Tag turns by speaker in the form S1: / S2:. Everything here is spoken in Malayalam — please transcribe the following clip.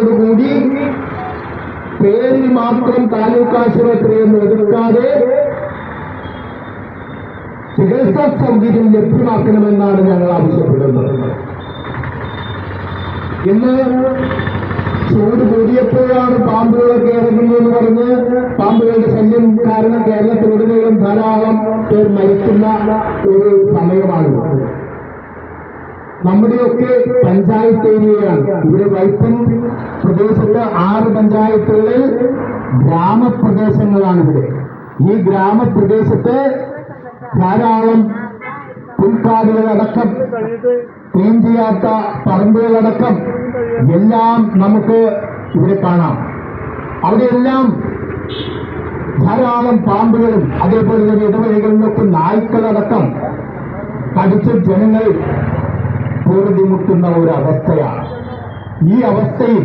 S1: ചികിത്സയോടുകൂടി പേരിൽ മാത്രം താലൂക്ക് ആശുപത്രിയൊന്നും ഒതുക്കാതെ ചികിത്സാ സൗകര്യം ലഭ്യമാക്കണമെന്നാണ് ഞങ്ങൾ ആവശ്യപ്പെടുന്നത്. ഇന്ന് ചൂട് കൂടിയപ്പോഴാണ് പാമ്പുകളൊക്കെ ഇറങ്ങുന്നതെന്ന് പറഞ്ഞ് പാമ്പുകളുടെ ശല്യം കാരണം കേരളത്തിലുടനീളം ധാരാളം പേർ മരിക്കുന്ന ഒരു സമയമാണ്. നമ്മുടെയൊക്കെ പഞ്ചായത്ത് ഏരിയയാണ്. ഇവിടെ വൈപ്പിൻ പ്രദേശത്ത് 6 പഞ്ചായത്തുകളിൽ ഗ്രാമപ്രദേശങ്ങളാണ് ഇവിടെ. ഈ ഗ്രാമപ്രദേശത്ത് ധാരാളം പുൽക്കാടുകളടക്കം ക്ലീൻ ചെയ്യാത്ത പറമ്പുകളടക്കം എല്ലാം നമുക്ക് ഇവിടെ കാണാം. അവിടെയെല്ലാം ധാരാളം പാമ്പുകളും അതേപോലെ തന്നെ ഇടവഴികളിലൊക്കെ നായ്ക്കളടക്കം കടിച്ച് ജനങ്ങൾ പൊറുതിമുട്ടുന്ന ഒരു അവസ്ഥയാണ്. ഈ അവസ്ഥയിൽ